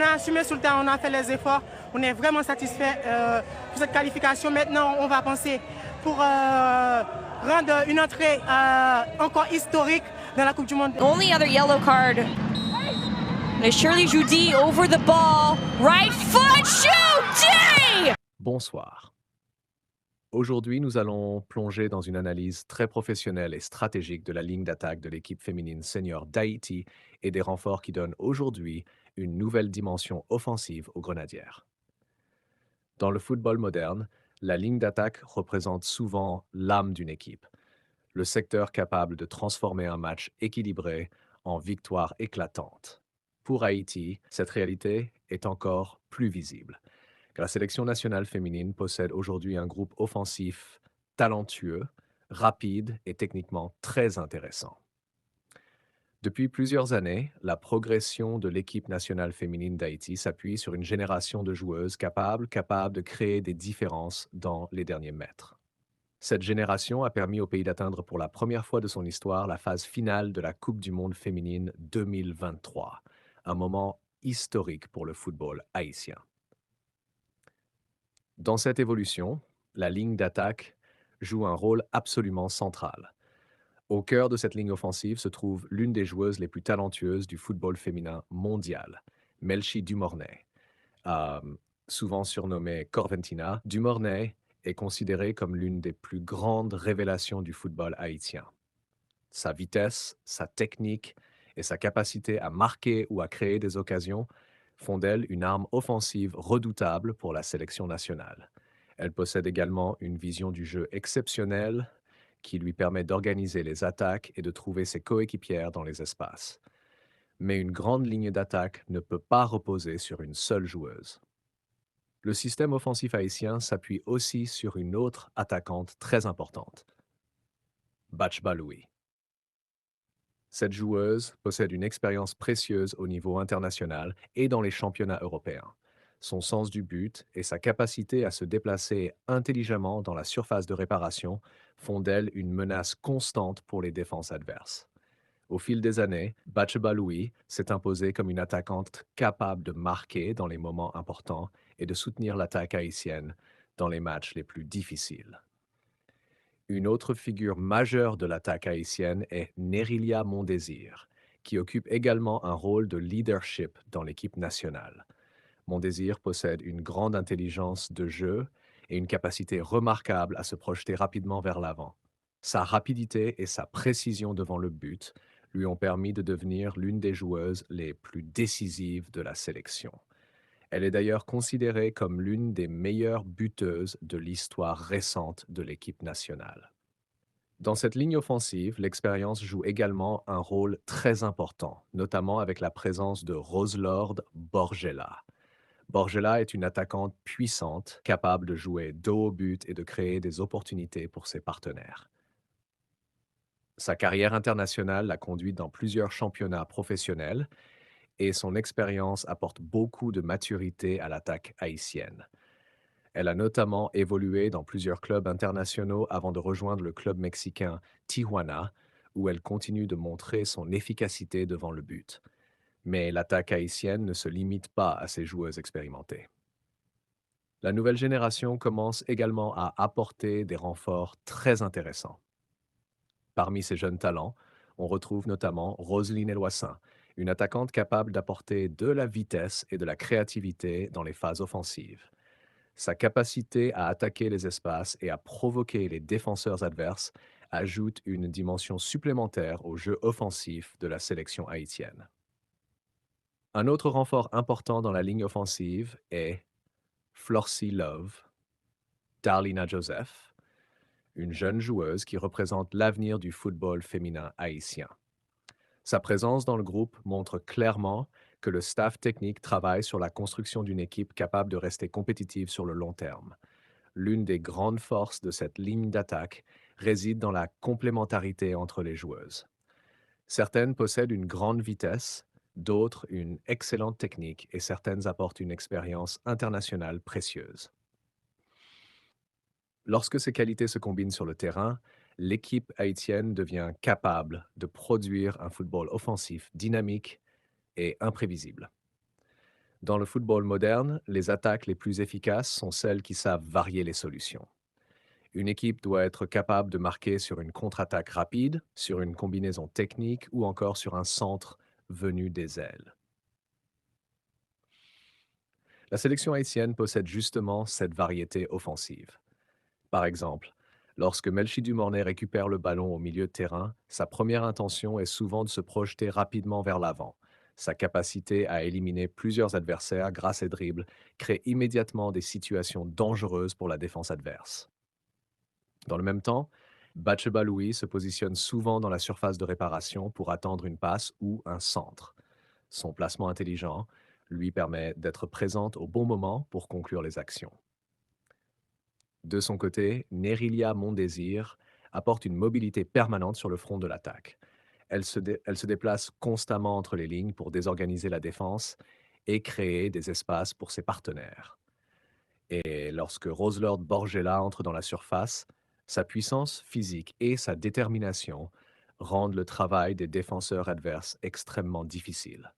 a assumé sur le terrain, on a fait les efforts. On est vraiment satisfait pour cette qualification. Maintenant, on va penser pour rendre une entrée encore historique dans la Coupe du Monde. Only other yellow card. And Shirley Judy over the ball. Right foot, Judy! Bonsoir. Aujourd'hui, nous allons plonger dans une analyse très professionnelle et stratégique de la ligne d'attaque de l'équipe féminine senior d'Haïti et des renforts qui donnent aujourd'hui une nouvelle dimension offensive aux Grenadières. Dans le football moderne, la ligne d'attaque représente souvent l'âme d'une équipe, le secteur capable de transformer un match équilibré en victoire éclatante. Pour Haïti, cette réalité est encore plus visible. La sélection nationale féminine possède aujourd'hui un groupe offensif talentueux, rapide et techniquement très intéressant. Depuis plusieurs années, la progression de l'équipe nationale féminine d'Haïti s'appuie sur une génération de joueuses capables de créer des différences dans les derniers mètres. Cette génération a permis au pays d'atteindre pour la première fois de son histoire la phase finale de la Coupe du monde féminine 2023, un moment historique pour le football haïtien. Dans cette évolution, la ligne d'attaque joue un rôle absolument central. Au cœur de cette ligne offensive se trouve l'une des joueuses les plus talentueuses du football féminin mondial, Melchi Dumornay. Souvent surnommée Corventina, Dumornay est considérée comme l'une des plus grandes révélations du football haïtien. Sa vitesse, sa technique et sa capacité à marquer ou à créer des occasions font d'elle une arme offensive redoutable pour la sélection nationale. Elle possède également une vision du jeu exceptionnelle qui lui permet d'organiser les attaques et de trouver ses coéquipières dans les espaces. Mais une grande ligne d'attaque ne peut pas reposer sur une seule joueuse. Le système offensif haïtien s'appuie aussi sur une autre attaquante très importante, Batchba Louis. Cette joueuse possède une expérience précieuse au niveau international et dans les championnats européens. Son sens du but et sa capacité à se déplacer intelligemment dans la surface de réparation font d'elle une menace constante pour les défenses adverses. Au fil des années, Batchba Louis s'est imposée comme une attaquante capable de marquer dans les moments importants et de soutenir l'attaque haïtienne dans les matchs les plus difficiles. Une autre figure majeure de l'attaque haïtienne est Nerilia Mondésir, qui occupe également un rôle de leadership dans l'équipe nationale. Mondésir possède une grande intelligence de jeu et une capacité remarquable à se projeter rapidement vers l'avant. Sa rapidité et sa précision devant le but lui ont permis de devenir l'une des joueuses les plus décisives de la sélection. Elle est d'ailleurs considérée comme l'une des meilleures buteuses de l'histoire récente de l'équipe nationale. Dans cette ligne offensive, l'expérience joue également un rôle très important, notamment avec la présence de Roselord Borgella. Borgella est une attaquante puissante, capable de jouer dos au but et de créer des opportunités pour ses partenaires. Sa carrière internationale l'a conduite dans plusieurs championnats professionnels et son expérience apporte beaucoup de maturité à l'attaque haïtienne. Elle a notamment évolué dans plusieurs clubs internationaux avant de rejoindre le club mexicain Tijuana, où elle continue de montrer son efficacité devant le but. Mais l'attaque haïtienne ne se limite pas à ses joueuses expérimentées. La nouvelle génération commence également à apporter des renforts très intéressants. Parmi ces jeunes talents, on retrouve notamment Roseline Eloissin, une attaquante capable d'apporter de la vitesse et de la créativité dans les phases offensives. Sa capacité à attaquer les espaces et à provoquer les défenseurs adverses ajoute une dimension supplémentaire au jeu offensif de la sélection haïtienne. Un autre renfort important dans la ligne offensive est Florcy Love, Darlina Joseph, une jeune joueuse qui représente l'avenir du football féminin haïtien. Sa présence dans le groupe montre clairement que le staff technique travaille sur la construction d'une équipe capable de rester compétitive sur le long terme. L'une des grandes forces de cette ligne d'attaque réside dans la complémentarité entre les joueuses. Certaines possèdent une grande vitesse, d'autres une excellente technique et certaines apportent une expérience internationale précieuse. Lorsque ces qualités se combinent sur le terrain, l'équipe haïtienne devient capable de produire un football offensif dynamique et imprévisible. Dans le football moderne, les attaques les plus efficaces sont celles qui savent varier les solutions. Une équipe doit être capable de marquer sur une contre-attaque rapide, sur une combinaison technique ou encore sur un centre venu des ailes. La sélection haïtienne possède justement cette variété offensive. Par exemple, lorsque Melchi Dumornay récupère le ballon au milieu de terrain, sa première intention est souvent de se projeter rapidement vers l'avant. Sa capacité à éliminer plusieurs adversaires grâce à ses dribbles crée immédiatement des situations dangereuses pour la défense adverse. Dans le même temps, Batcheba Louis se positionne souvent dans la surface de réparation pour attendre une passe ou un centre. Son placement intelligent lui permet d'être présente au bon moment pour conclure les actions. De son côté, Nerilia Mondésir apporte une mobilité permanente sur le front de l'attaque. Elle se déplace constamment entre les lignes pour désorganiser la défense et créer des espaces pour ses partenaires. Et lorsque Roselord Borgella entre dans la surface, sa puissance physique et sa détermination rendent le travail des défenseurs adverses extrêmement difficile.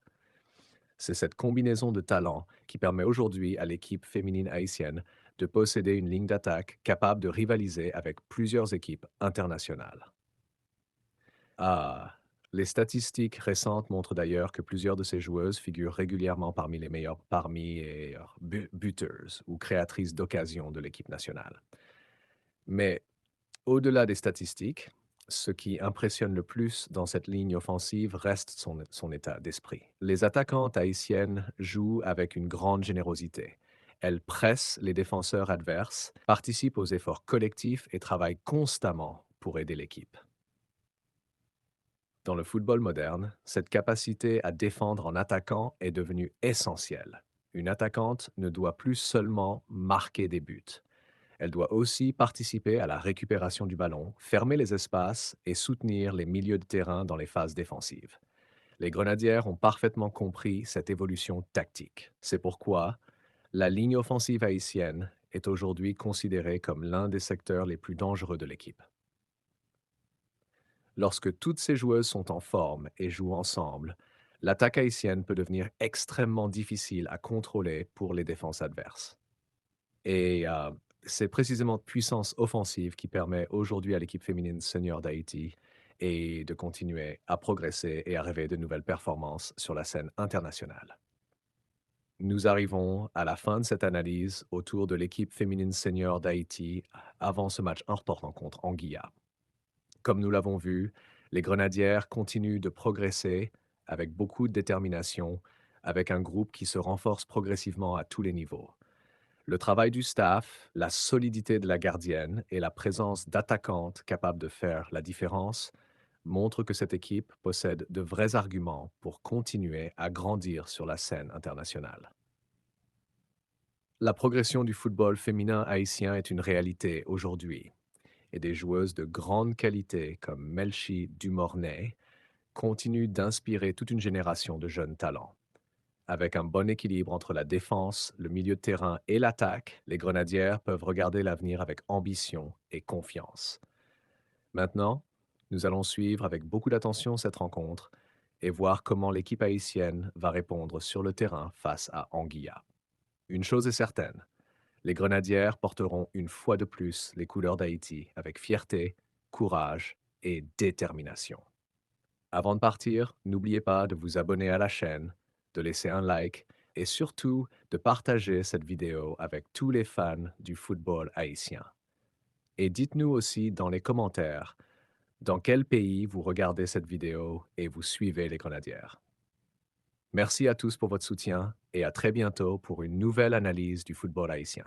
C'est cette combinaison de talents qui permet aujourd'hui à l'équipe féminine haïtienne de posséder une ligne d'attaque capable de rivaliser avec plusieurs équipes internationales. Ah, les statistiques récentes montrent d'ailleurs que plusieurs de ces joueuses figurent régulièrement parmi les meilleures buteurs ou créatrices d'occasions de l'équipe nationale. Mais au-delà des statistiques, ce qui impressionne le plus dans cette ligne offensive reste son état d'esprit. Les attaquantes haïtiennes jouent avec une grande générosité. Elles pressent les défenseurs adverses, participent aux efforts collectifs et travaillent constamment pour aider l'équipe. Dans le football moderne, cette capacité à défendre en attaquant est devenue essentielle. Une attaquante ne doit plus seulement marquer des buts. Elle doit aussi participer à la récupération du ballon, fermer les espaces et soutenir les milieux de terrain dans les phases défensives. Les Grenadières ont parfaitement compris cette évolution tactique. C'est pourquoi la ligne offensive haïtienne est aujourd'hui considérée comme l'un des secteurs les plus dangereux de l'équipe. Lorsque toutes ces joueuses sont en forme et jouent ensemble, l'attaque haïtienne peut devenir extrêmement difficile à contrôler pour les défenses adverses. Et c'est précisément de puissance offensive qui permet aujourd'hui à l'équipe féminine senior d'Haïti et de continuer à progresser et à rêver de nouvelles performances sur la scène internationale. Nous arrivons à la fin de cette analyse autour de l'équipe féminine senior d'Haïti avant ce match important contre Anguilla. Comme nous l'avons vu, les Grenadières continuent de progresser avec beaucoup de détermination, avec un groupe qui se renforce progressivement à tous les niveaux. Le travail du staff, la solidité de la gardienne et la présence d'attaquantes capables de faire la différence montrent que cette équipe possède de vrais arguments pour continuer à grandir sur la scène internationale. La progression du football féminin haïtien est une réalité aujourd'hui, et des joueuses de grande qualité comme Melchi Dumornay continuent d'inspirer toute une génération de jeunes talents. Avec un bon équilibre entre la défense, le milieu de terrain et l'attaque, les Grenadières peuvent regarder l'avenir avec ambition et confiance. Maintenant, nous allons suivre avec beaucoup d'attention cette rencontre et voir comment l'équipe haïtienne va répondre sur le terrain face à Anguilla. Une chose est certaine, les Grenadières porteront une fois de plus les couleurs d'Haïti avec fierté, courage et détermination. Avant de partir, n'oubliez pas de vous abonner à la chaîne, de laisser un like et surtout de partager cette vidéo avec tous les fans du football haïtien. Et dites-nous aussi dans les commentaires dans quel pays vous regardez cette vidéo et vous suivez les Grenadières. Merci à tous pour votre soutien et à très bientôt pour une nouvelle analyse du football haïtien.